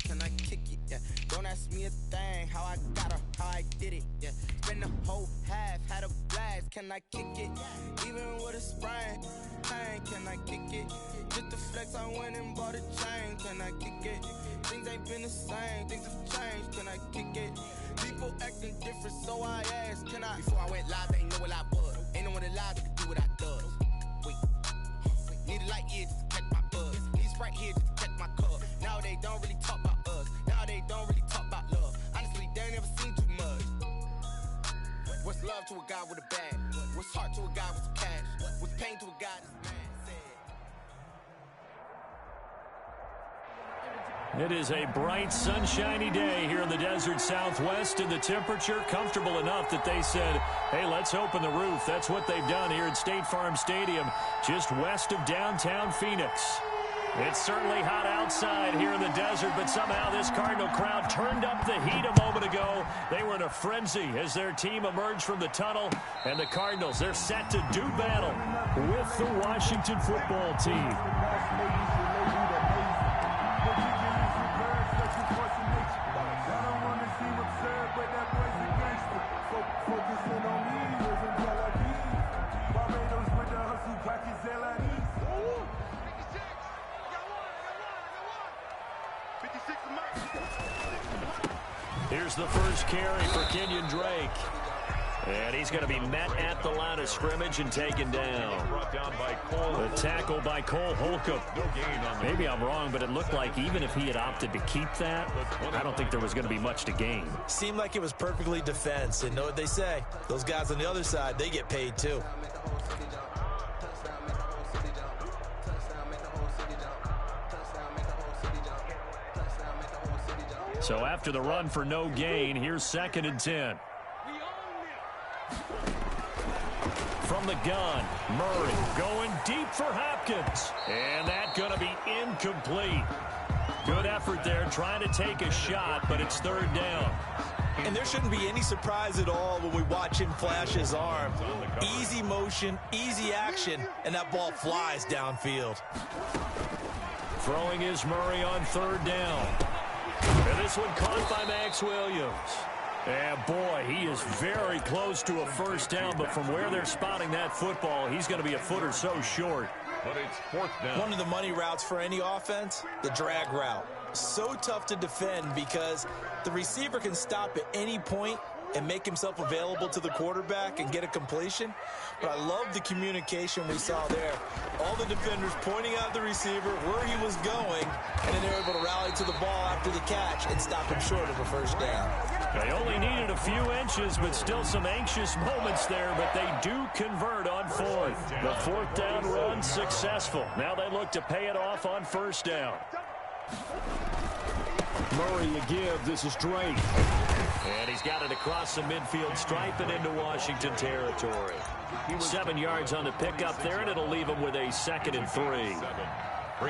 can I kick it? Yeah, don't ask me a thing, how I got her, how I did it. Yeah, spend the whole half, had a blast, can I kick it? Even with a sprain, pain, can I kick it? Just the flex, I went and bought a chain, can I kick it? Things ain't been the same, things have changed, can I kick it? People acting different, so I asked, can I? Before I went live, they know what I was. Ain't no one alive that can do what I does. Wait, need a light here just to catch my buzz. Need a Sprite here just to catch my cup. Now they don't really talk about us. Now they don't really talk about love. Honestly, they ain't never seen too much. What's love to a guy with a bag? What's heart to a guy with some cash? What's pain to a guy that's mad? It is a bright, sunshiny day here in the desert Southwest, and the temperature comfortable enough that they said, hey, let's open the roof. That's what they've done here at State Farm Stadium, just west of downtown Phoenix. It's certainly hot outside here in the desert, but somehow this Cardinal crowd turned up the heat a moment ago. They were in a frenzy as their team emerged from the tunnel, and the Cardinals, they're set to do battle with the Washington football team. Here's the first carry for Kenyon Drake. And he's going to be met at the line of scrimmage and taken down. The tackle by Cole Holcomb. Maybe I'm wrong, but it looked like even if he had opted to keep that, I don't think there was going to be much to gain. Seemed like it was perfectly defense. And know what they say? Those guys on the other side, they get paid too. So after the run for no gain, here's 2nd and 10. From the gun, Murray going deep for Hopkins. And that's going to be incomplete. Good effort there trying to take a shot, but it's 3rd down. And there shouldn't be any surprise at all when we watch him flash his arm. Easy motion, easy action, and that ball flies downfield. Throwing is Murray on 3rd down. And this one caught by Max Williams. And boy, he is very close to a first down, but from where they're spotting that football, he's going to be a foot or so short. But it's 4th down. One of the money routes for any offense, the drag route. So tough to defend because the receiver can stop at any point and make himself available to the quarterback and get a completion. But I love the communication we saw there. All the defenders pointing out the receiver where he was going, and then they're able to rally to the ball after the catch and stop him short of a first down. They only needed a few inches, but still some anxious moments there, but they do convert on 4th. The 4th down run successful. Now they look to pay it off on 1st down. Murray a give. This is Drake. And he's got it across the midfield stripe and into Washington territory. 7 yards on the pickup there, and it'll leave him with a 2nd and 3.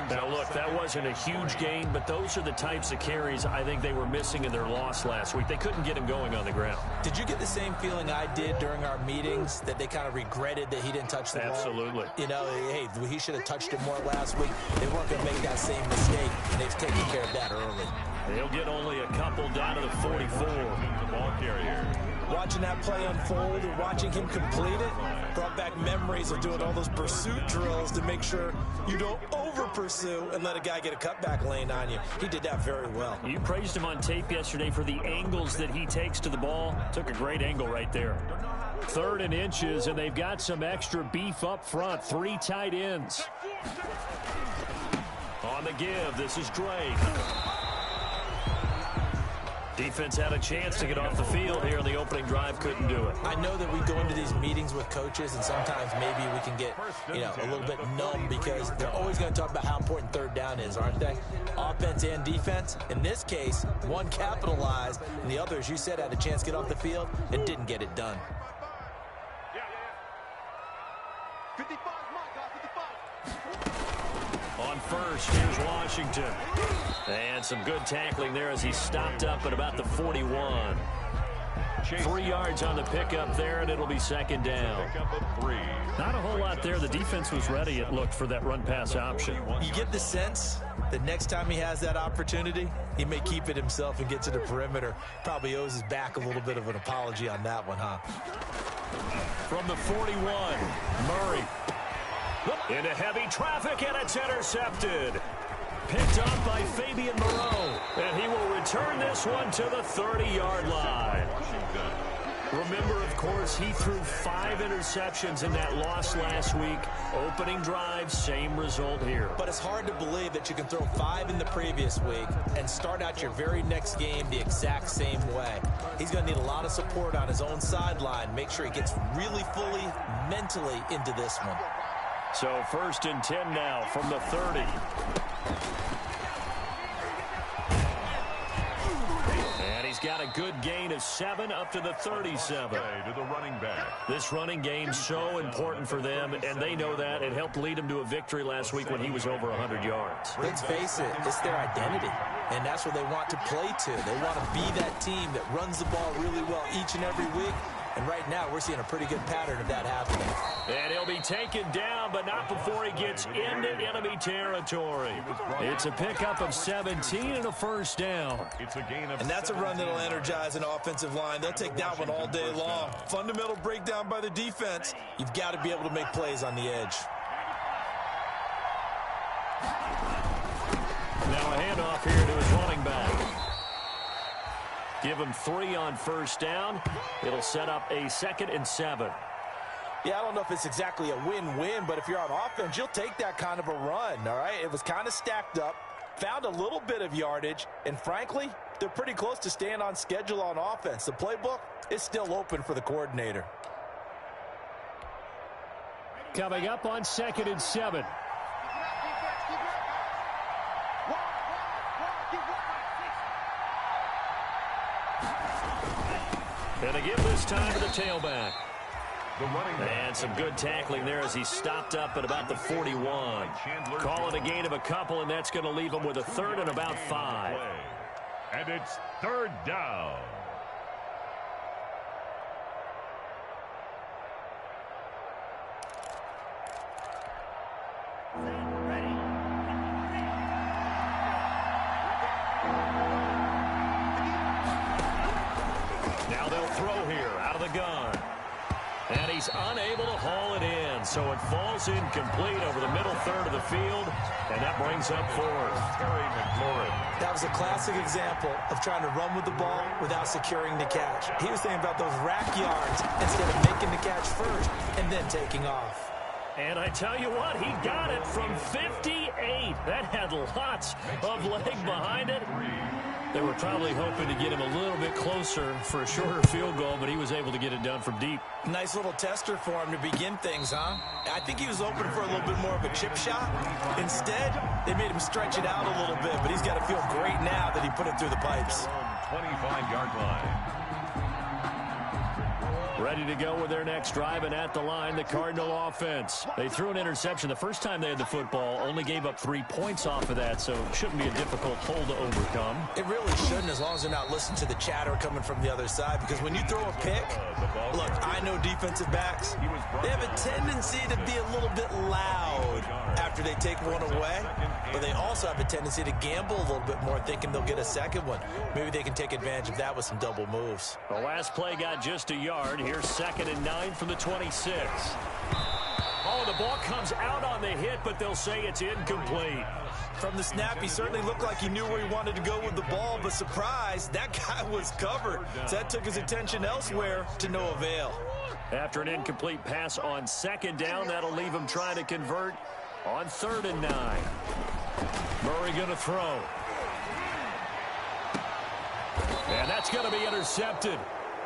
Now, look, that wasn't a huge gain, but those are the types of carries I think they were missing in their loss last week. They couldn't get him going on the ground. Did you get the same feeling I did during our meetings, that they kind of regretted that he didn't touch the ball? Absolutely. You know, hey, he should have touched it more last week. They weren't going to make that same mistake, and they've taken care of that early. They'll get only a couple down to the 44. Ball carrier. Watching that play unfold and watching him complete it brought back memories of doing all those pursuit drills to make sure you don't over-pursue and let a guy get a cutback lane on you. He did that very well. You praised him on tape yesterday for the angles that he takes to the ball. Took a great angle right there. 3rd and inches, and they've got some extra beef up front. 3 tight ends. On the give, this is Drake. Defense had a chance to get off the field here in the opening drive, couldn't do it. I know that we go into these meetings with coaches, and sometimes maybe we can get, a little bit numb because they're always going to talk about how important 3rd down is, aren't they? Offense and defense. In this case, one capitalized, and the other, as you said, had a chance to get off the field and didn't get it done. 55, my God, 55. On 1st, here's Washington. And some good tackling there as he stopped up at about the 41. 3 yards on the pickup there, and it'll be second down. Pickup of 3. Not a whole lot there. The defense was ready, it looked, for that run-pass option. You get the sense that next time he has that opportunity, he may keep it himself and get to the perimeter. Probably owes his back a little bit of an apology on that one, huh? From the 41, Murray. Into heavy traffic, and it's intercepted. Picked up by Fabian Moreau, and he will return this one to the 30-yard line. Remember, of course, he threw 5 interceptions in that loss last week. Opening drive, same result here. But it's hard to believe that you can throw 5 in the previous week and start out your very next game the exact same way. He's going to need a lot of support on his own sideline. Make sure he gets really fully, mentally into this one. So 1st and 10 now from the 30. And he's got a good gain of 7 up to the 37. To the running back. This running game so important for them, and they know that. It helped lead them to a victory last week when he was over 100 yards. Let's face it, it's their identity, and that's what they want to play to. They want to be that team that runs the ball really well each and every week. And right now, we're seeing a pretty good pattern of that happening. And he'll be taken down, but not before he gets into enemy territory. It's a pickup of 17 and a first down. It's a gain of And that's a run that'll energize an offensive line. They'll take that one all day long. Fundamental breakdown by the defense. You've got to be able to make plays on the edge. Now a handoff here to his running back. Give him 3 on first down. It'll set up a 2nd and 7. Yeah, I don't know if it's exactly a win-win, but if you're on offense, you'll take that kind of a run, all right? It was kind of stacked up, found a little bit of yardage, and frankly, they're pretty close to staying on schedule on offense. The playbook is still open for the coordinator. Coming up on 2nd and 7. And again this time to the tailback. And some good tackling there as he stopped up at about the 41. Call it a gain of a couple, and that's going to leave him with a 3rd and about 5. And it's 3rd down. Now they'll throw here out of the gun. And he's unable to haul it in, so it falls incomplete over the middle 3rd of the field, and that brings up 4th. That was a classic example of trying to run with the ball without securing the catch. He was thinking about those rack yards instead of making the catch first and then taking off. And I tell you what, he got it from 58. That had lots of leg behind it. They were probably hoping to get him a little bit closer for a shorter field goal, but he was able to get it done from deep. Nice little tester for him to begin things, huh? I think he was open for a little bit more of a chip shot. Instead, they made him stretch it out a little bit, but he's got to feel great now that he put it through the pipes. 25-yard line. Ready to go with their next drive, and at the line, the Cardinal offense. They threw an interception the first time they had the football, only gave up 3 points off of that, so it shouldn't be a difficult hole to overcome. It really shouldn't, as long as they're not listening to the chatter coming from the other side, because when you throw a pick, look, I know defensive backs, they have a tendency to be a little bit loud after they take one away, but they also have a tendency to gamble a little bit more, thinking they'll get a second one. Maybe they can take advantage of that with some double moves. The last play got just a yard. Here's 2nd and 9 from the 26. Oh, the ball comes out on the hit, but they'll say it's incomplete. From the snap, he certainly looked like he knew where he wanted to go with the ball, but surprise, that guy was covered. So that took his attention elsewhere to no avail. After an incomplete pass on 2nd down, that'll leave him trying to convert on 3rd and 9. Murray going to throw. And that's going to be intercepted.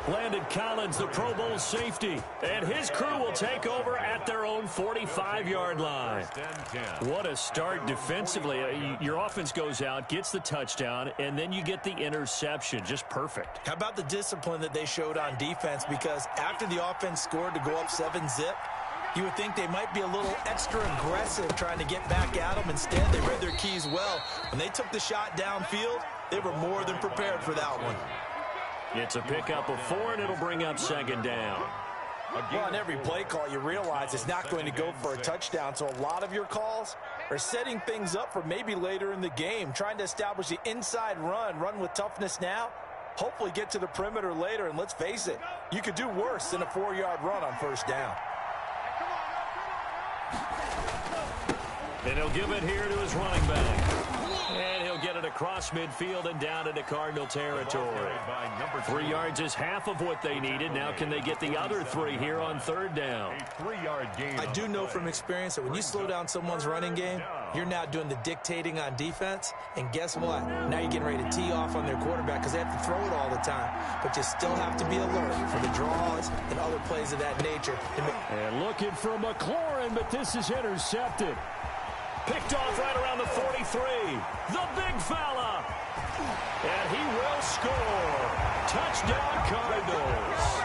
Landon Collins, the Pro Bowl safety, and his crew will take over at their own 45-yard line. What a start defensively. Your offense goes out, gets the touchdown, and then you get the interception. Just perfect. How about the discipline that they showed on defense? Because after the offense scored to go up 7-zip, you would think they might be a little extra aggressive trying to get back at them. Instead, they read their keys well. When they took the shot downfield, they were more than prepared for that one. It's a pickup of 4, and it'll bring up second down. Well, on every play call, you realize it's not going to go for a touchdown, so a lot of your calls are setting things up for maybe later in the game, trying to establish the inside run with toughness now, hopefully get to the perimeter later, and let's face it, you could do worse than a 4-yard run on first down. And he'll give it here to his running back. And he'll get it across midfield and down into Cardinal territory. 3 yards is half of what they needed. Now can they get the other 3 here on third down? I do know from experience that when you slow down someone's running game, you're now doing the dictating on defense. And guess what? Now you're getting ready to tee off on their quarterback because they have to throw it all the time. But you still have to be alert for the draws and other plays of that nature. And looking for McLaurin, but this is intercepted. Picked off right around the 43. The big fella. And he will score. Touchdown, Cardinals.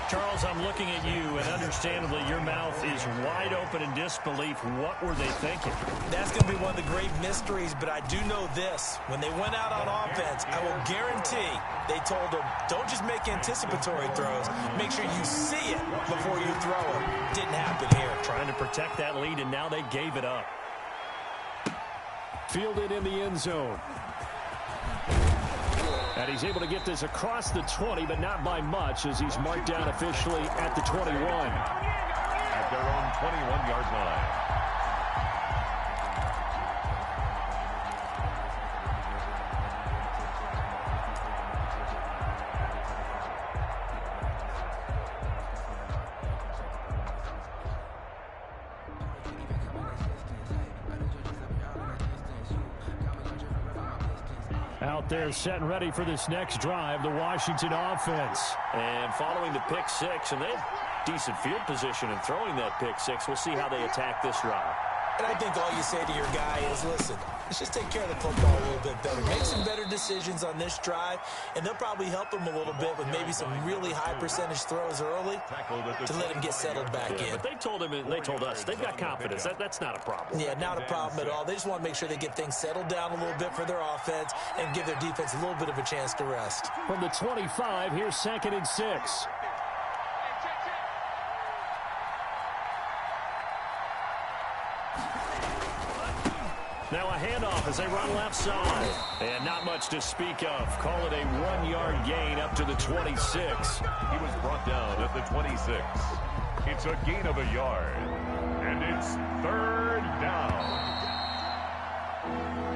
Charles, I'm looking at you, and understandably, your mouth is wide open in disbelief. What were they thinking? That's going to be one of the great mysteries, but I do know this. When they went out on offense, I will guarantee they told them, don't just make anticipatory throws. Make sure you see it before you throw it. Didn't happen here. Trying to protect that lead, and now they gave it up. Fielded in the end zone. And he's able to get this across the 20, but not by much, as he's marked down officially at the 21. At their own 21-yard line. Out there set and ready for this next drive, the Washington offense. And following the pick six, and they have decent field position in throwing that pick six. We'll see how they attack this drive. And I think all you say to your guy is, listen, let's just take care of the football a little bit better. Make some better decisions on this drive, and they'll probably help him a little bit with maybe some really high percentage throws early to let him get settled back in. But they told him, and they told us, they've got confidence. That's not a problem. Yeah, not a problem at all. They just want to make sure they get things settled down a little bit for their offense and give their defense a little bit of a chance to rest. From the 25, here's 2nd and 6. Now a handoff as they run left side. And not much to speak of. Call it a 1-yard gain up to the 26. He was brought down at the 26. It's a gain of a yard. And it's 3rd down.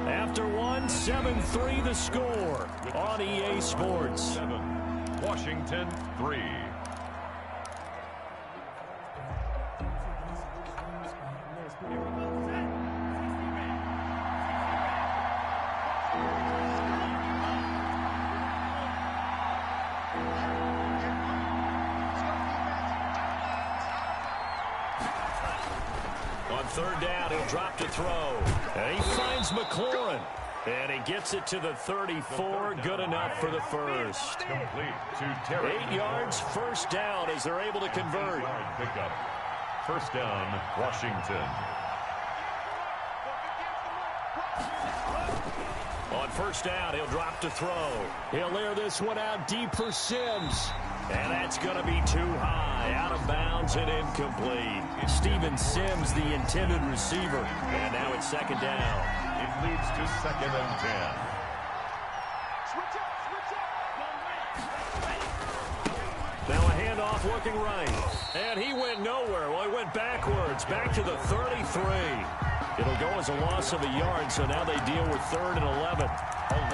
After 1, 7-3 the score on EA Sports. 7, Washington 3. On 3rd down, he'll drop to throw. And he finds McLaurin. And he gets it to the 34. Good enough for the first. Complete to Terry. 8 yards, 1st down as they're able to convert. Pickup. 1st down, Washington. On 1st down, he'll drop to throw. He'll air this one out deep for Sims. And that's going to be too high, out of bounds and incomplete. Steven Sims, the intended receiver. And now it's 2nd down. It leads to 2nd and 10. Now a handoff looking right. And he went nowhere. Well, he went backwards, back to the 33. It'll go as a loss of a yard, so now they deal with 3rd and 11.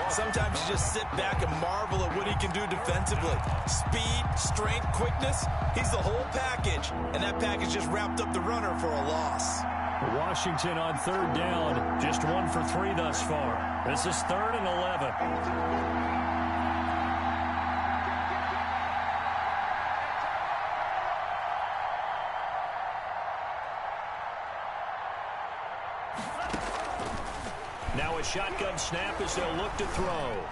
Sometimes you just sit back and marvel at what he can do defensively. Speed, strength, quickness, he's the whole package. And that package just wrapped up the runner for a loss. Washington on 3rd down, just 1 for 3 thus far. This is 3rd and 11. Now a shotgun snap as they'll look to throw.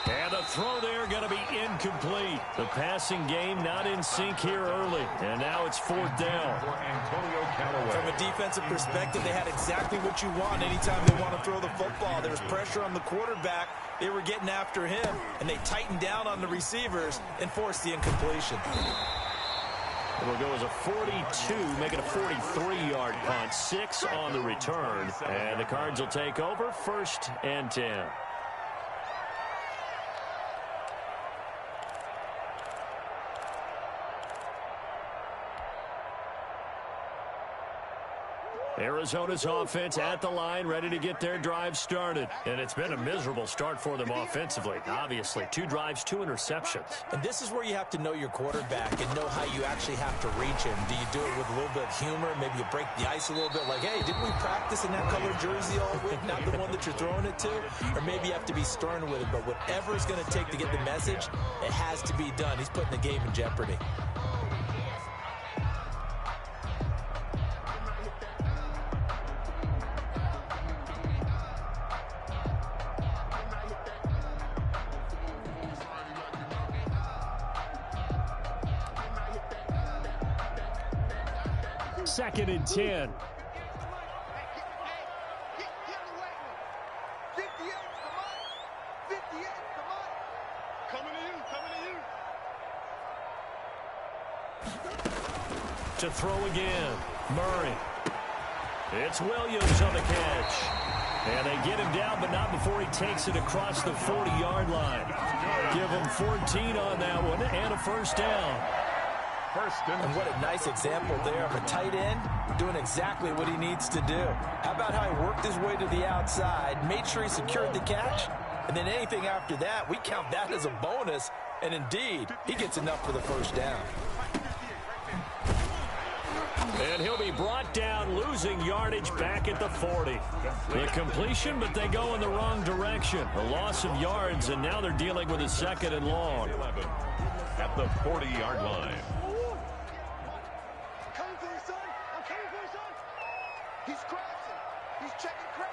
And the throw there going to be incomplete. The passing game not in sync here early. And now it's 4th down. From a defensive perspective, they had exactly what you want anytime they want to throw the football. There was pressure on the quarterback. They were getting after him, and they tightened down on the receivers and forced the incompletion. It'll go as a 42, make it a 43-yard punt. 6 on the return. And the Cards will take over 1st and 10. Arizona's offense at the line, ready to get their drive started. And it's been a miserable start for them offensively. Obviously, 2 drives, 2 interceptions. And this is where you have to know your quarterback and know how you actually have to reach him. Do you do it with a little bit of humor? Maybe you break the ice a little bit like, hey, didn't we practice in that colored jersey all week? Not the one that you're throwing it to? Or maybe you have to be stern with it. But whatever it's going to take to get the message, it has to be done. He's putting the game in jeopardy. Second and 10. To throw again. Murray. It's Williams on the catch. And they get him down, but not before he takes it across the 40-yard line. Give him 14 on that one and a 1st down. And what a nice example there of a tight end doing exactly what he needs to do. How about how he worked his way to the outside, made sure he secured the catch, and then anything after that, we count that as a bonus. And indeed, he gets enough for the 1st down. And he'll be brought down, losing yardage back at the 40. The completion, but they go in the wrong direction. A loss of yards, and now they're dealing with a 2nd and long. At the 40-yard line. He's crashing. He's checking crowd.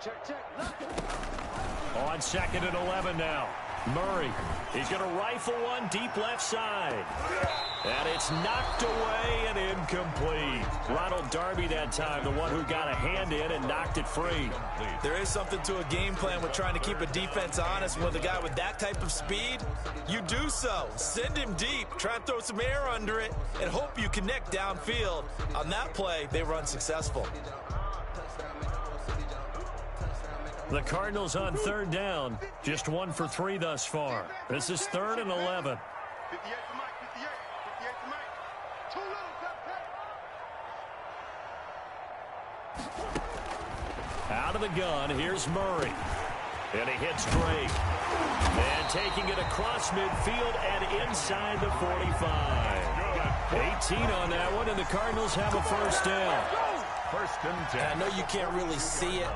Check. On 2nd and 11 now. Murray. He's going to rifle one deep left side. And it's knocked away and incomplete. Ronald Darby that time, the one who got a hand in and knocked it free. There is something to a game plan with trying to keep a defense honest. With a guy with that type of speed, you do so. Send him deep, try and throw some air under it, and hope you connect downfield. On that play, they were unsuccessful. The Cardinals on 3rd down, just 1 for 3 thus far. This is 3rd and 11. 58 for Mike, 58 for Mike. Too little, Out of the gun, here's Murray. And he hits Drake. And taking it across midfield and inside the 45. 18 on that one, and the Cardinals have a 1st down. 1st and 10. And I know you can't really see it,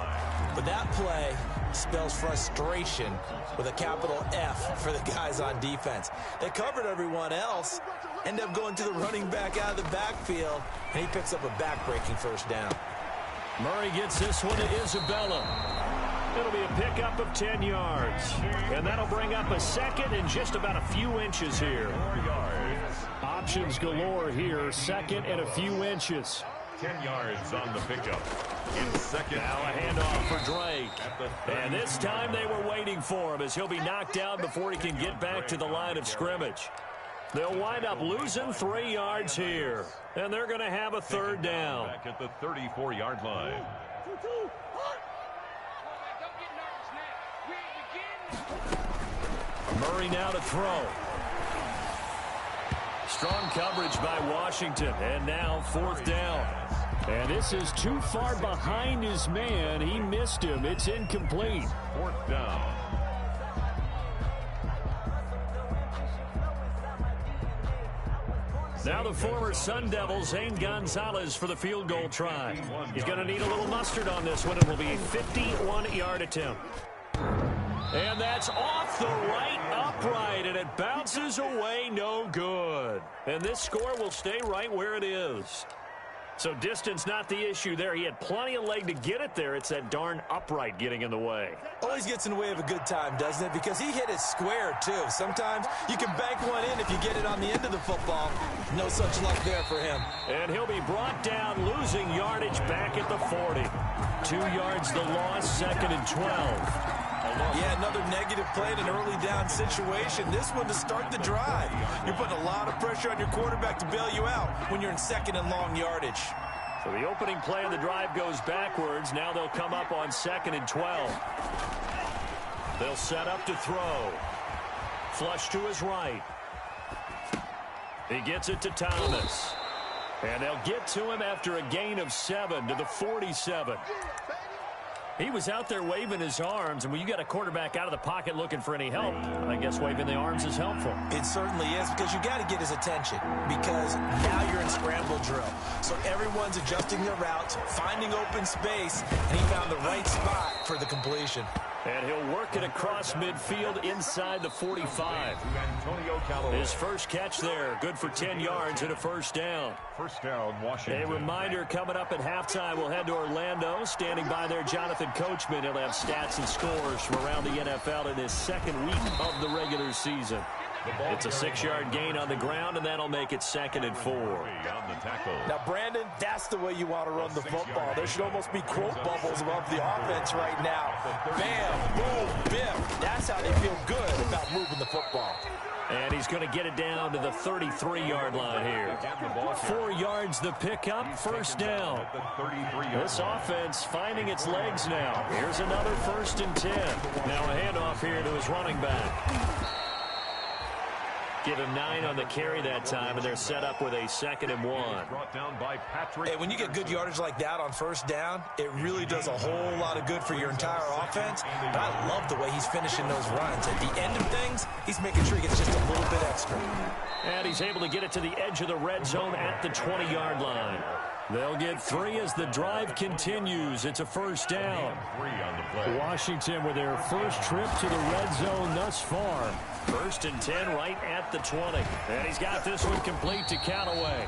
but that play spells frustration with a capital F for the guys on defense. They covered everyone else, end up going to the running back out of the backfield, and he picks up a back-breaking 1st down. Murray gets this one to Isabella. It'll be a pickup of 10 yards. And that'll bring up a 2nd and just about a few inches here. 4 yards. Options galore here, 2nd and a few inches. 10 yards on the pickup. In 2nd. Now a handoff for Drake. And this time they were waiting for him as he'll be knocked down before he can get back to the line of scrimmage. They'll wind up losing 3 yards here. And they're going to have a 3rd down. Back at the 34-yard line. Murray now to throw. Strong coverage by Washington. And now 4th down. And this is too far behind his man. He missed him. It's incomplete. 4th down. Now the former Sun Devil, Zane Gonzalez, for the field goal try. He's going to need a little mustard on this one. It will be a 51-yard attempt. And that's off the right, up upright, and it bounces away no good. And this score will stay right where it is. So distance not the issue there. He had plenty of leg to get it there. It's that darn upright getting in the way. Always gets in the way of a good time, doesn't it? Because he hit it square, too. Sometimes you can bank one in if you get it on the end of the football. No such luck there for him. And he'll be brought down, losing yardage back at the 40. 2 yards the loss, 2nd and 12. Yeah, another negative play in an early down situation. This one to start the drive. You're putting a lot of pressure on your quarterback to bail you out when you're in 2nd and long yardage. So the opening play of the drive goes backwards. Now they'll come up on 2nd and 12. They'll set up to throw. Flush to his right. He gets it to Thomas. And they'll get to him after a gain of 7 to the 47. He was out there waving his arms, and when you got a quarterback out of the pocket looking for any help, I guess waving the arms is helpful. It certainly is, because you got to get his attention, because now you're in scramble drill. So everyone's adjusting their routes, finding open space, and he found the right spot for the completion. And he'll work it across midfield inside the 45. His first catch there, good for 10 yards and a first down. First down, Washington. A reminder, coming up at halftime, we'll head to Orlando. Standing by there, Jonathan Coachman. He'll have stats and scores from around the NFL in his 2nd week of the regular season. It's a 6-yard gain on the ground, and that'll make it 2nd and 4. Now, Brandon, that's the way you want to run the football. There should almost be quote bubbles above the offense right now. Bam, boom, biff. That's how they feel good about moving the football. And he's going to get it down to the 33-yard line here. 4 yards the pickup, first down. This offense finding its legs now. Here's another 1st and 10. Now a handoff here to his running back. Give him 9 on the carry that time, and they're set up with a 2nd and 1. Hey, when you get good yardage like that on first down, it really does a whole lot of good for your entire offense. But I love the way he's finishing those runs. At the end of things, he's making sure he gets just a little bit extra. And he's able to get it to the edge of the red zone at the 20-yard line. They'll get 3 as the drive continues. It's a first down. Washington with their first trip to the red zone thus far. 1st and 10 right at the 20. And he's got this one complete to Callaway.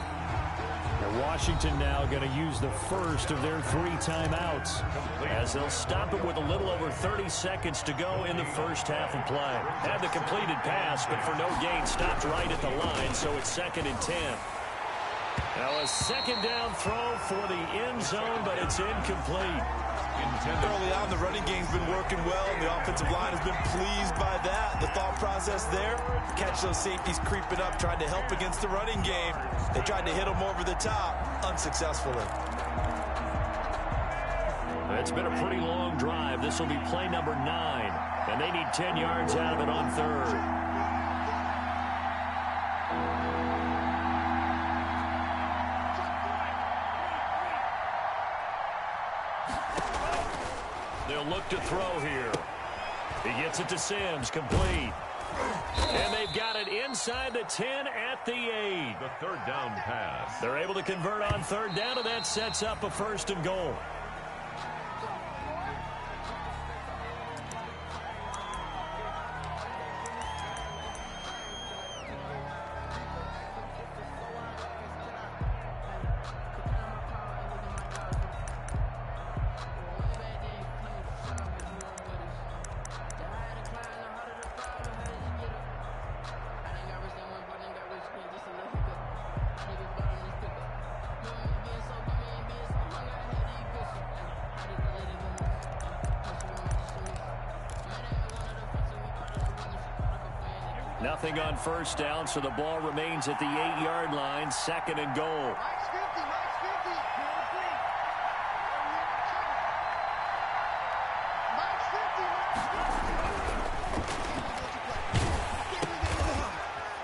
And Washington now going to use the first of their 3 timeouts, as they'll stop it with a little over 30 seconds to go in the first half of play. Had the completed pass, but for no gain, stopped right at the line, so it's 2nd and 10. Now a 2nd down throw for the end zone, but it's incomplete. Early on, the running game's been working well, and the offensive line has been pleased by that. The thought process there, catch those safeties creeping up, trying to help against the running game. They tried to hit them over the top, unsuccessfully. It's been a pretty long drive. This will be play number 9, and they need 10 yards out of it on 3rd. They'll look to throw here. He gets it to Sims, complete. And they've got it inside the 10 at the 8. The 3rd down pass. They're able to convert on 3rd down, and that sets up a 1st and goal. Nothing on 1st down, so the ball remains at the 8-yard line, 2nd and goal.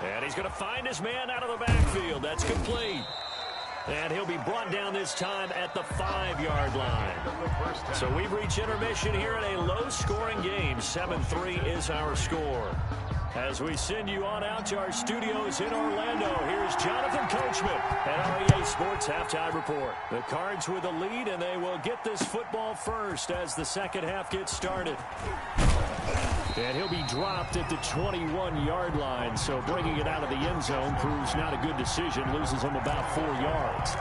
And he's going to find his man out of the backfield. That's complete. And he'll be brought down this time at the 5-yard line. So we've reached intermission here in a low-scoring game. 7-3 is our score. As we send you on out to our studios in Orlando, here's Jonathan Coachman at REA Sports Halftime Report. The Cards with the lead, and they will get this football first as the second half gets started. And he'll be dropped at the 21-yard line. So bringing it out of the end zone proves not a good decision. Loses him about 4 yards.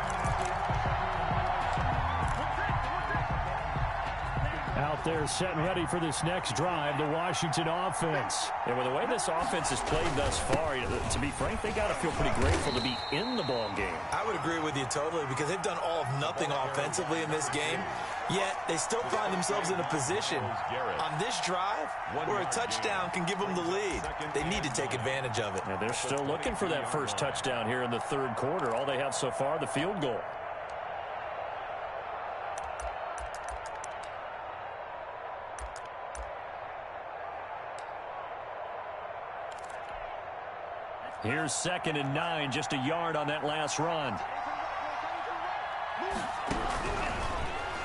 Out there set and ready for this next drive, the Washington offense. And with the way this offense has played thus far, to be frank, they got to feel pretty grateful to be in the ball game. I would agree with you totally because they've done all of nothing offensively in this game, yet they still find themselves in a position on this drive where a touchdown can give them the lead. They need to take advantage of it. And they're still looking for that first touchdown here in the third quarter. All they have so far, the field goal. Here's 2nd and 9, just a yard on that last run.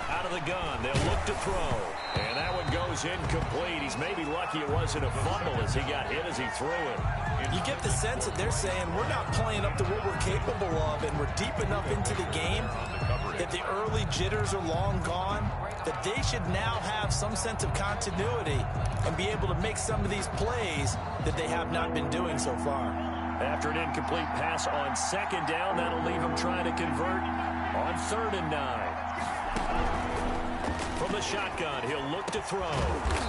Out of the gun, they'll look to throw. And that one goes incomplete. He's maybe lucky it wasn't a fumble as he got hit as he threw it. You get the sense that they're saying we're not playing up to what we're capable of, and we're deep enough into the game that the early jitters are long gone, that they should now have some sense of continuity and be able to make some of these plays that they have not been doing so far. After an incomplete pass on 2nd down, that'll leave him trying to convert on 3rd and 9. From the shotgun, he'll look to throw.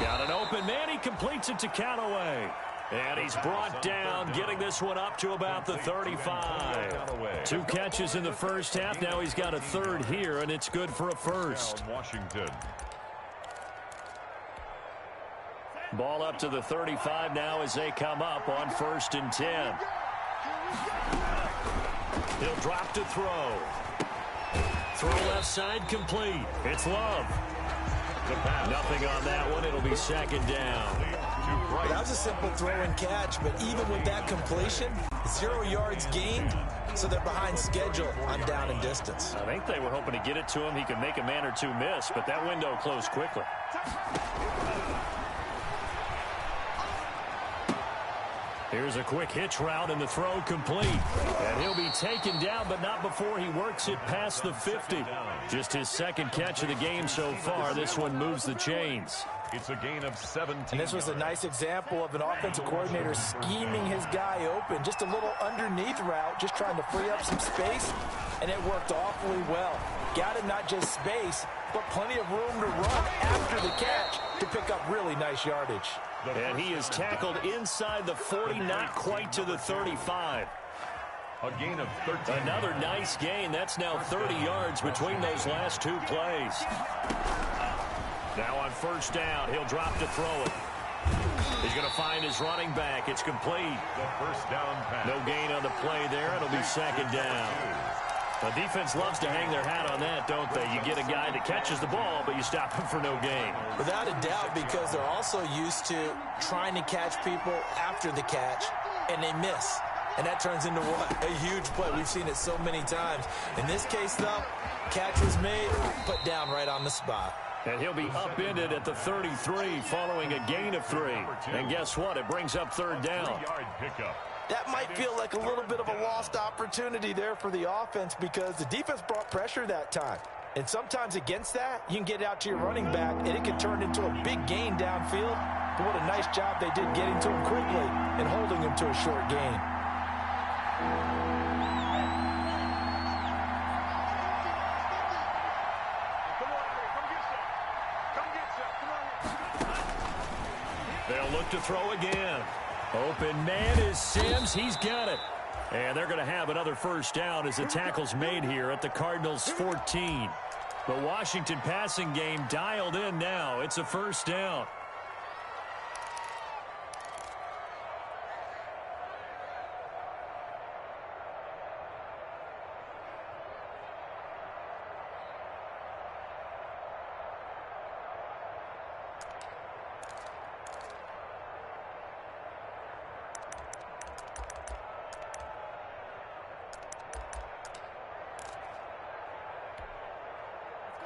Got an open man. He completes it to Callaway. And he's brought down, getting this one up to about the 35. 2 catches in the first half. Now he's got a 3rd here, and it's good for a first. Washington. Ball up to the 35 now as they come up on 1st and 10. He'll drop to throw. Throw left side complete. It's Love. Nothing on that one. It'll be 2nd down. That was a simple throw and catch, but even with that completion, 0 yards gained, so they're behind schedule on down and distance. I think they were hoping to get it to him. He could make a man or two miss, but that window closed quickly. Here's a quick hitch route and the throw complete. And he'll be taken down, but not before he works it past the 50. Just his 2nd catch of the game so far. This one moves the chains. It's a gain of 17. And this was a nice example of an offensive coordinator scheming his guy open. Just a little underneath route, just trying to free up some space, and it worked awfully well. Got him not just space, but plenty of room to run after the catch to pick up really nice yardage. And he is tackled inside the 40, not quite to the 35. A gain of 13. Another nice gain. That's now 30 yards between those last 2 plays. Now on 1st down, he'll drop to throw it. He's going to find his running back. It's complete. The 1st down pass. No gain on the play there. It'll be 2nd down. The defense loves to hang their hat on that, don't they? You get a guy that catches the ball, but you stop him for no gain. Without a doubt, because they're also used to trying to catch people after the catch, and they miss. And that turns into what? A huge play. We've seen it so many times. In this case, though, catch was made, put down right on the spot. And he'll be upended at the 33 following a gain of 3. And guess what? It brings up 3rd down. 3-yard pickup. That might feel like a little bit of a lost opportunity there for the offense because the defense brought pressure that time. And sometimes against that, you can get out to your running back, and it can turn into a big gain downfield. But what a nice job they did getting to him quickly and holding him to a short gain. They'll look to throw again. Open man is Sims. He's got it. And they're going to have another 1st down as the tackle's made here at the Cardinals' 14. The Washington passing game dialed in now. It's a 1st down.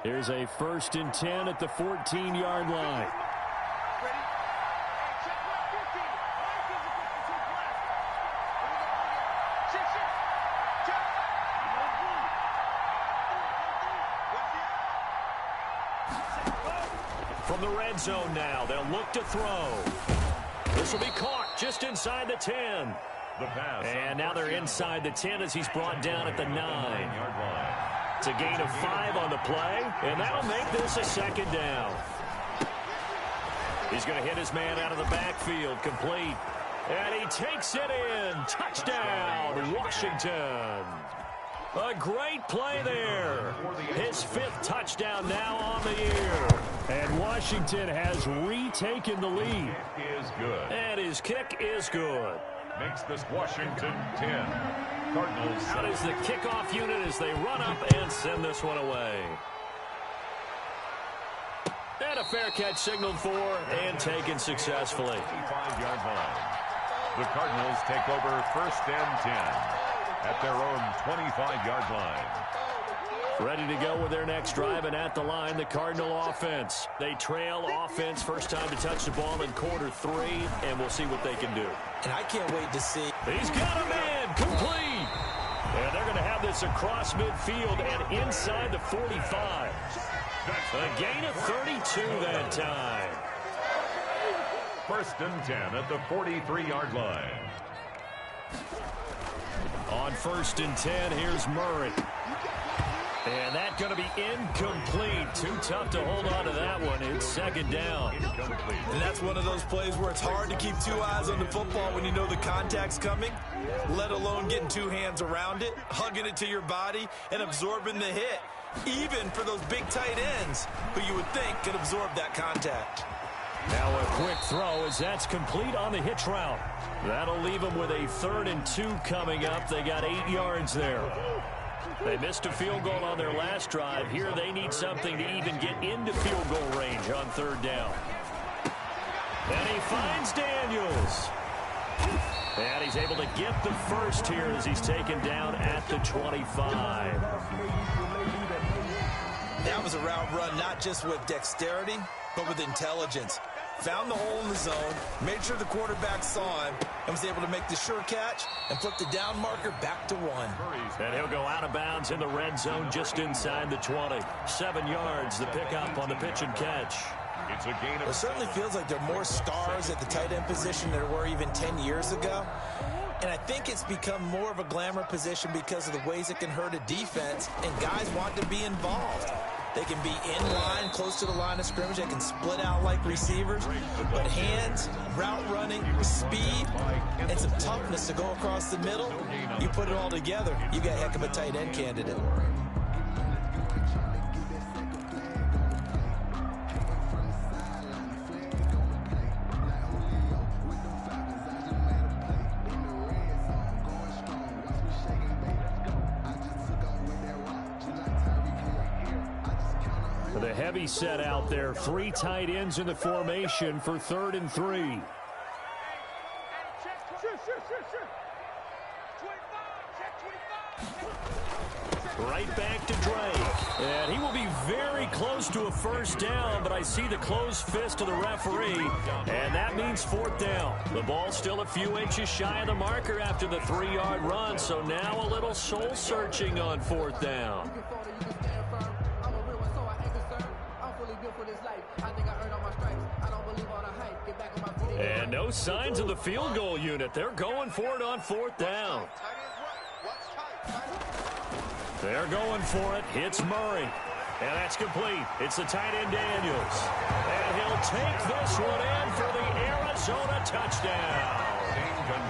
Here's a 1st and 10 at the 14-yard line. From the red zone now, they'll look to throw. This will be caught just inside the 10. The pass. And now they're inside the 10 as he's brought down at the 9. It's a gain of 5 on the play, and that'll make this a second down. He's going to hit his man out of the backfield, complete. And he takes it in. Touchdown, Washington. A great play there. His 5th touchdown now on the year. And Washington has retaken the lead. It is good. And his kick is good. Makes this Washington 10. Cardinals. Out is the kickoff unit as they run up and send this one away. And a fair catch signaled for and taken successfully. 55-yard line. The Cardinals take over 1st and 10 at their own 25-yard line. Ready to go with their next drive, and at the line, the Cardinal offense. They trail offense, first time to touch the ball in quarter 3, and we'll see what they can do. And I can't wait to see. He's got a man, complete. And they're going to have this across midfield and inside the 45. A gain of 32 that time. 1st and 10 at the 43-yard line. On 1st and 10, here's Murray. And that's going to be incomplete. Too tough to hold on to that one. It's 2nd down. Incomplete. And that's one of those plays where it's hard to keep 2 eyes on the football when you know the contact's coming, let alone getting 2 hands around it, hugging it to your body, and absorbing the hit, even for those big tight ends who you would think could absorb that contact. Now a quick throw as that's complete on the hitch route. That'll leave them with a 3rd and 2 coming up. They got 8 yards there. They missed a field goal on their last drive. Here they need something to even get into field goal range on 3rd down. And he finds Daniels. And he's able to get the first here as he's taken down at the 25. That was a route run not just with dexterity, but with intelligence. Found the hole in the zone, made sure the quarterback saw him, and was able to make the sure catch and flip the down marker back to 1. And he'll go out of bounds in the red zone just inside the 20. 7 yards, the pickup on the pitch and catch. It's a gain of. It certainly feels like there are more stars at the tight end position than there were even 10 years ago. And I think it's become more of a glamour position because of the ways it can hurt a defense, and guys want to be involved. They can be in line, close to the line of scrimmage. They can split out like receivers. But hands, route running, speed, and some toughness to go across the middle, you put it all together, you got a heck of a tight end candidate. The heavy set out there. 3 tight ends in the formation for 3rd and 3. Right back to Drake. And he will be very close to a first down, but I see the closed fist of the referee, and that means 4th down. The ball still a few inches shy of the marker after the 3-yard run, so now a little soul-searching on 4th down. And no signs of the field goal unit. They're going for it on 4th down. They're going for it. Hits Murray. And that's complete. It's the tight end Daniels. And he'll take this one in for the Arizona touchdown.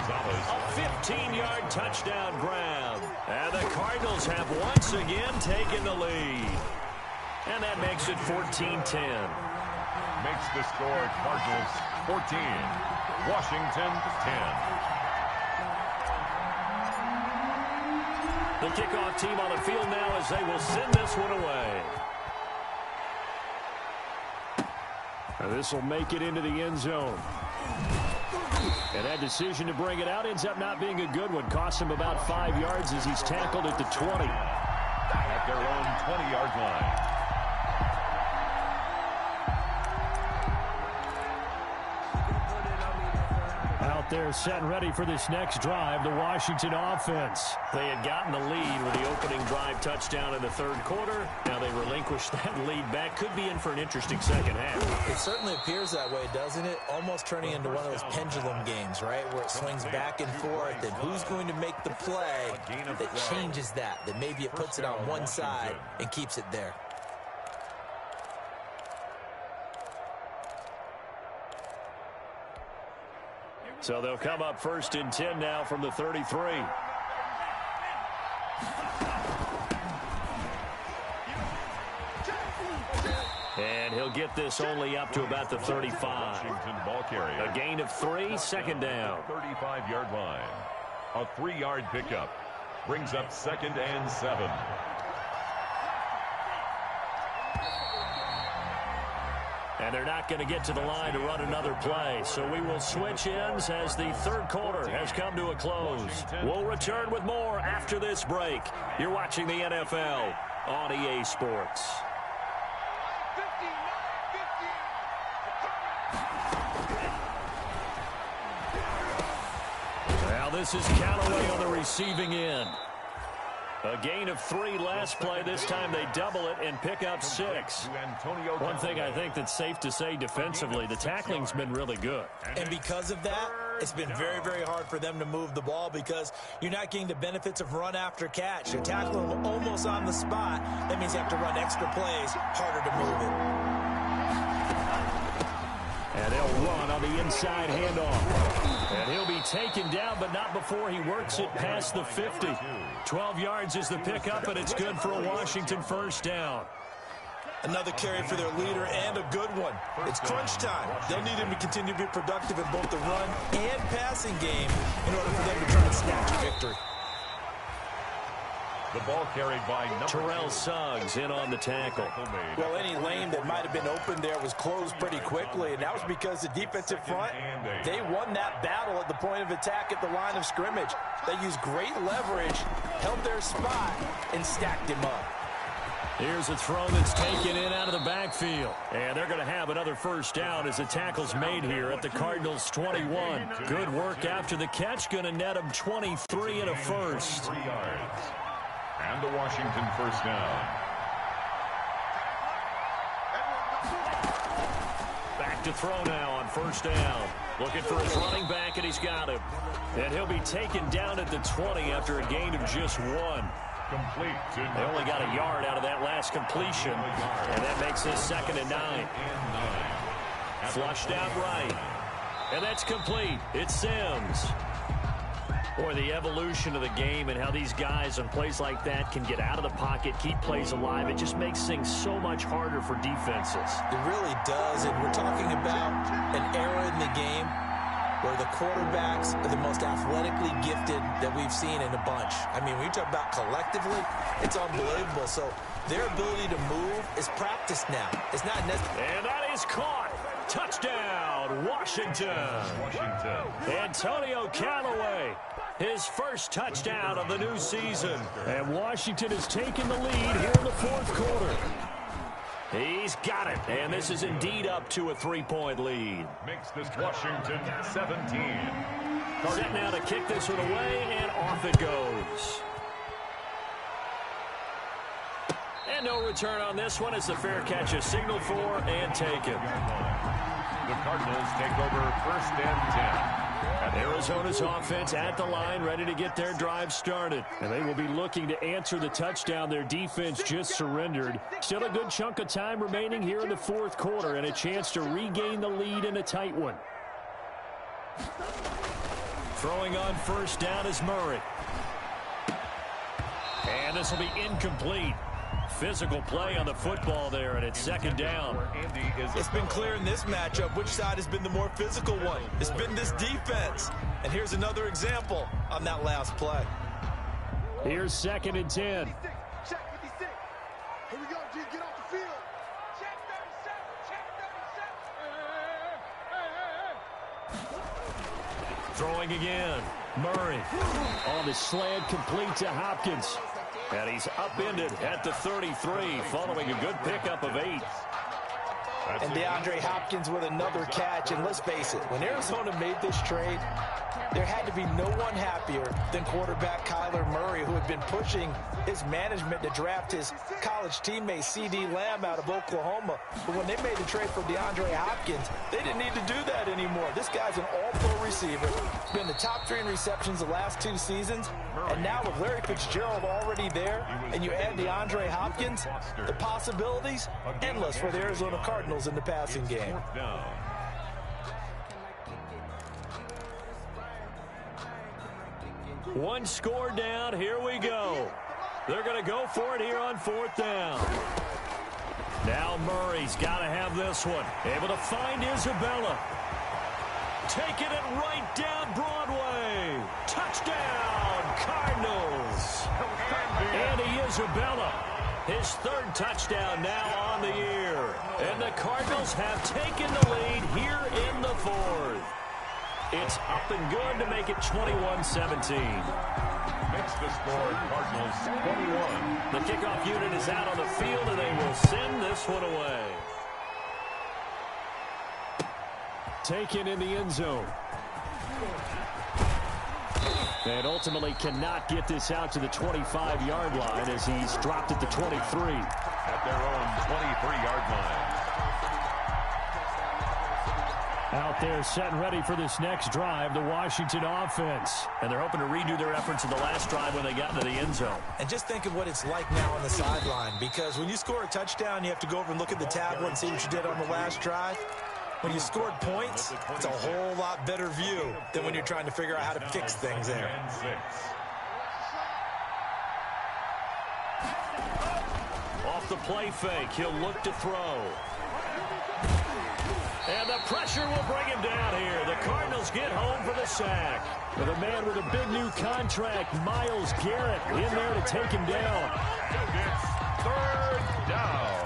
A 15-yard touchdown grab. And the Cardinals have once again taken the lead. And that makes it 14-10. Makes the score Cardinals 14, Washington 10. The kickoff team on the field now as they will send this one away. And this will make it into the end zone. And that decision to bring it out ends up not being a good one. Costs him about 5 yards as he's tackled at the 20. At their own 20-yard line. out there set and ready for this next drive, the Washington offense. They had gotten the lead with the opening drive touchdown in the third quarter. Now they relinquished that lead back. Could be in for an interesting second half. It certainly appears that way, doesn't it? Almost turning into one of those pendulum games, right, where it swings back and forth, and who's going to make the play that changes that maybe it puts it on one side and keeps it there. So they'll come up 1st and 10 now from the 33. And he'll get this only up to about the 35. A gain of 3, second down. 35-yard line. A 3-yard pickup brings up 2nd and 7. And they're not going to get to the line to run another play. So we will switch ends as the third quarter has come to a close. We'll return with more after this break. You're watching the NFL on EA Sports. Now this is Callaway on the receiving end. A gain of 3 last play. This time they double it and pick up 6. One thing I think that's safe to say defensively, the tackling's been really good. And because of that, it's been very, very hard for them to move the ball because you're not getting the benefits of run after catch. You're tackling them almost on the spot. That means you have to run extra plays, harder to move it. And they'll run on the inside handoff. And he'll be taken down, but not before he works it past the 50. 12 yards is the pickup, and it's good for a Washington first down. Another carry for their leader and a good one. It's crunch time. They'll need him to continue to be productive in both the run and passing game in order for them to try and snatch a victory. The ball carried by Terrell Suggs in on the tackle. Well, any lane that might have been open there was closed pretty quickly, and that was because the defensive front, they won that battle at the point of attack at the line of scrimmage. They used great leverage, held their spot, and stacked him up. Here's a throw that's taken in out of the backfield. And they're going to have another first down as the tackle's made here at the Cardinals' 21. Good work after the catch. Going to net them 23 and a first. 3 yards. And the Washington first down. Back to throw now on first down. Looking for his running back, and he's got him. And he'll be taken down at the 20 after a gain of just 1. Complete. They only got a yard out of that last completion, and that makes this 2nd and 9. Flushed out right. And that's complete. It's Sims. Boy, the evolution of the game and how these guys on plays like that can get out of the pocket, keep plays alive, it just makes things so much harder for defenses. It really does, and we're talking about an era in the game where the quarterbacks are the most athletically gifted that we've seen in a bunch. I mean, when you talk about collectively, it's unbelievable. So their ability to move is practiced now. It's not necessary. And that is caught. Touchdown, Washington. Antonio Callaway, his first touchdown of the new season. And Washington has taken the lead here in the fourth quarter. He's got it, and this is indeed up to a 3-point lead. Makes this Washington 17. Set now to kick this one away, and off it goes. And no return on this one as the fair catch is signaled for and taken. The Cardinals take over 1st and 10. Arizona's offense at the line, ready to get their drive started. And they will be looking to answer the touchdown their defense just surrendered. Still a good chunk of time remaining here in the fourth quarter and a chance to regain the lead in a tight one. Throwing on first down is Murray. And this will be incomplete. Physical play on the football there, and it's 2nd down. It's been clear in this matchup which side has been the more physical one. It's been this defense. And here's another example on that last play. Here's 2nd and 10. Check 56. Here we go, G. Get off the field. Check 37. Check 37. Throwing again. Murray on the slant, complete to Hopkins. And he's upended at the 33 following a good pickup of 8. And DeAndre Hopkins with another catch. And let's face it, when Arizona made this trade, there had to be no one happier than quarterback Kyler Murray, who had been pushing his management to draft his college teammate C.D. Lamb out of Oklahoma. But when they made the trade for DeAndre Hopkins, they didn't need to do that anymore. This guy's an all-pro receiver. He's been the top 3 in receptions the last 2 seasons. And now with Larry Fitzgerald already there, and you add DeAndre Hopkins, the possibilities endless for the Arizona Cardinals in the passing game. One score down. Here we go. They're going to go for it here on 4th down. Now Murray's got to have this one. Able to find Isabella. Taking it right down Broadway. Touchdown, Cardinals. Andy Isabella, his 3rd touchdown now on the year. And the Cardinals have taken the lead here in the 4th. It's up and good to make it 21-17. Makes the score Cardinals 21. The kickoff unit is out on the field, and they will send this one away. Taken in the end zone. And ultimately cannot get this out to the 25-yard line as he's dropped at the 23. At their own 23-yard line. Out there set and ready for this next drive, the Washington offense. And they're hoping to redo their efforts in the last drive when they got into the end zone. And just think of what it's like now on the sideline, because when you score a touchdown, you have to go over and look at the tablet and see what you did on the last drive. When you scored points, it's a whole lot better view than when you're trying to figure out how to fix things there. Off the play fake, he'll look to throw. And the pressure will bring him down here. The Cardinals get home for the sack. With a man with a big new contract, Myles Garrett, in there to take him down. It's 3rd down.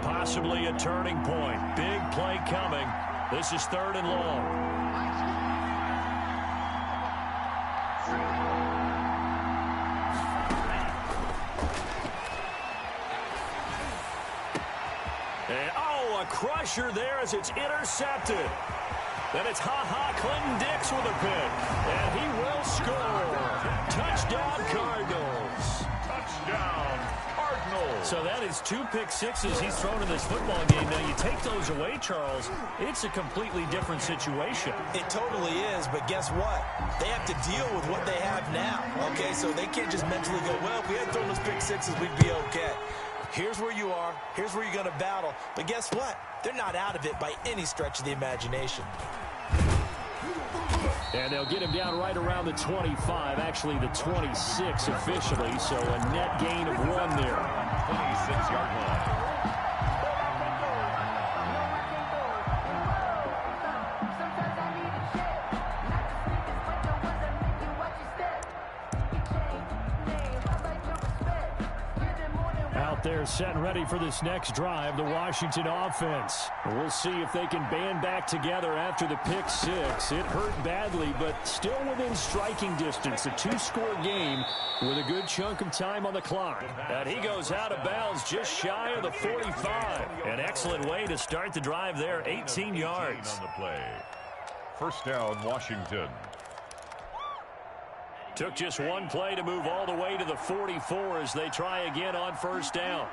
Possibly a turning point. Big play coming. This is 3rd and long. A crusher there as it's intercepted. Then it's Clinton Dix with a pick. And he will score. Touchdown, Cardinals. Touchdown, Cardinals. So that is 2 pick sixes he's thrown in this football game. Now, you take those away, Charles, it's a completely different situation. It totally is, but guess what? They have to deal with what they have now, okay? So they can't just mentally go, well, if we had thrown those pick sixes, we'd be okay. Here's where you are. Here's where you're going to battle. But guess what? They're not out of it by any stretch of the imagination. And they'll get him down right around the 25, actually the 26 officially, so a net gain of 1 there. 26-yard line. They're set and ready for this next drive, the Washington offense. We'll see if they can band back together after the pick 6. It hurt badly, but still within striking distance. A 2-score game with a good chunk of time on the clock. And he goes out of bounds just shy of the 45. An excellent way to start the drive there, 18 yards. On the play. 1st down, Washington. Took just 1 play to move all the way to the 44 as they try again on 1st down.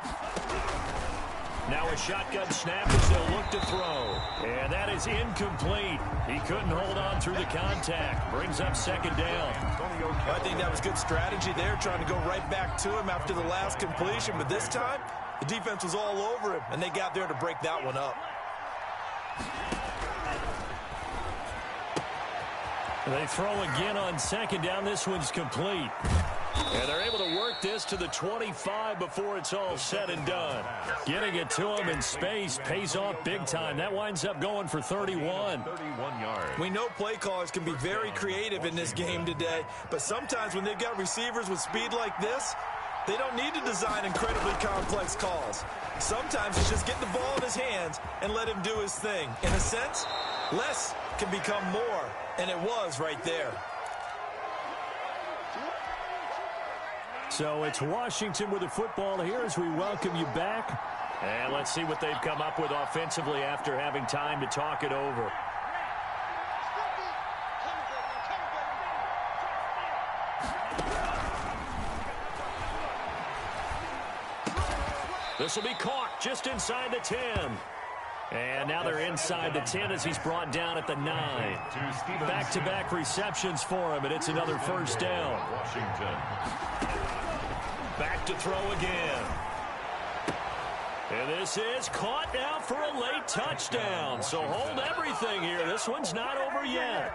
Now a shotgun snap as they'll look to throw. And that is incomplete. He couldn't hold on through the contact. Brings up 2nd down. Well, I think that was good strategy there, trying to go right back to him after the last completion. But this time, the defense was all over him, and they got there to break that one up. They throw again on 2nd down. This one's complete. And they're able to work this to the 25 before it's all said and done. Getting it to him in space pays off big time. That winds up going for 31. 31 yards. We know play callers can be very creative in this game today, but sometimes when they've got receivers with speed like this, they don't need to design incredibly complex calls. Sometimes it's just get the ball in his hands and let him do his thing. In a sense, less can become more, and it was right there. So it's Washington with the football here as we welcome you back. And let's see what they've come up with offensively after having time to talk it over. This will be caught just inside the 10. And now they're inside the 10 as he's brought down at the 9. Back-to-back receptions for him, and it's another first down. Washington. Back to throw again. And this is caught now for a late touchdown. So hold everything here. This one's not over yet.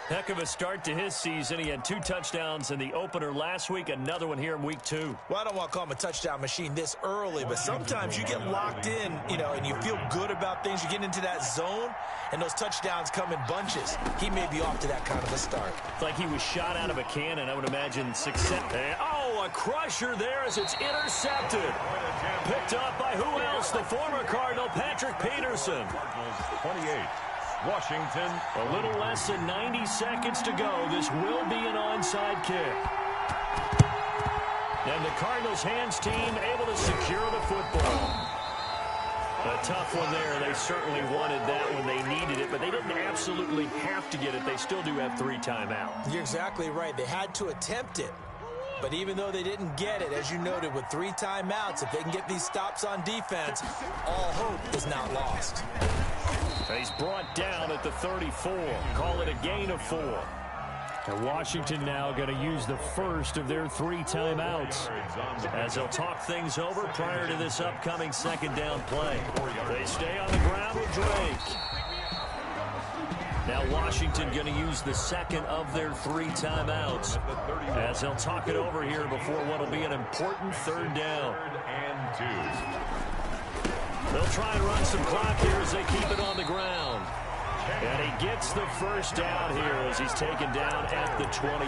Heck of a start to his season. He had 2 touchdowns in the opener last week, another one here in week 2. Well, I don't want to call him a touchdown machine this early, but sometimes you get locked in, and you feel good about things. You get into that zone, and those touchdowns come in bunches. He may be off to that kind of a start. It's like he was shot out of a cannon. I would imagine success. And, a crusher there as it's intercepted. Picked up by who else? The former Cardinal, Patrick Peterson. 28. Washington. A little less than 90 seconds to go. This will be an onside kick. And the Cardinals' hands team able to secure the football. A tough one there. They certainly wanted that when they needed it, but they didn't absolutely have to get it. They still do have 3 timeouts. You're exactly right. They had to attempt it. But even though they didn't get it, as you noted, with 3 timeouts, if they can get these stops on defense, all hope is not lost. He's brought down at the 34. Call it a gain of 4. And Washington now going to use the first of their 3 timeouts as they'll talk things over prior to this upcoming second down play. They stay on the ground with Drake. Now Washington going to use the second of their 3 timeouts as they'll talk it over here before what will be an important 3rd down. They'll try and run some clock here as they keep it on the ground. And he gets the first down here as he's taken down at the 24.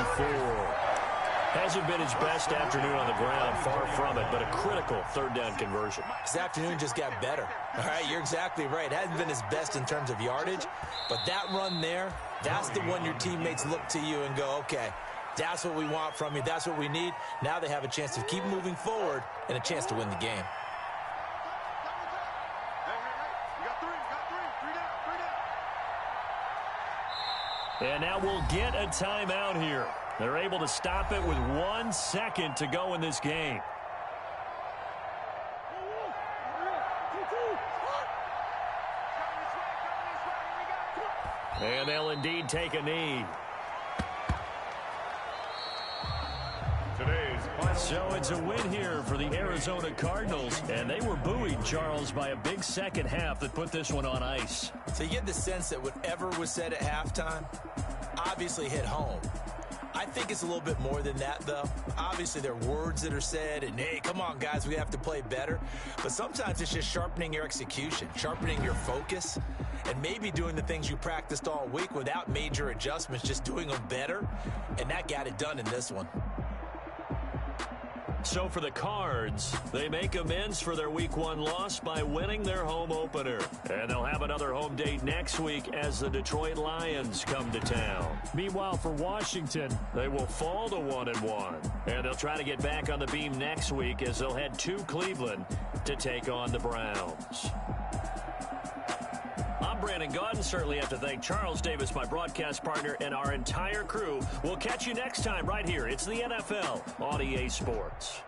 Hasn't been his best afternoon on the ground, far from it, but a critical 3rd down conversion. His afternoon just got better. All right, you're exactly right. It hasn't been his best in terms of yardage, but that run there, that's the one your teammates look to you and go, okay, that's what we want from you. That's what we need. Now they have a chance to keep moving forward and a chance to win the game. And now we'll get a timeout here. They're able to stop it with 1 second to go in this game. And they'll indeed take a knee. So it's a win here for the Arizona Cardinals, and they were buoyed, Charles, by a big second half that put this one on ice. So you get the sense that whatever was said at halftime obviously hit home. I think it's a little bit more than that, though. Obviously, there are words that are said, and, hey, come on, guys, we have to play better. But sometimes it's just sharpening your execution, sharpening your focus, and maybe doing the things you practiced all week without major adjustments, just doing them better, and that got it done in this one. So for the Cards, they make amends for their Week 1 loss by winning their home opener. And they'll have another home date next week as the Detroit Lions come to town. Meanwhile, for Washington, they will fall to 1-1. And they'll try to get back on the beam next week as they'll head to Cleveland to take on the Browns. I'm Brandon Gaudin. Certainly have to thank Charles Davis, my broadcast partner, and our entire crew. We'll catch you next time right here. It's the NFL on EA Sports.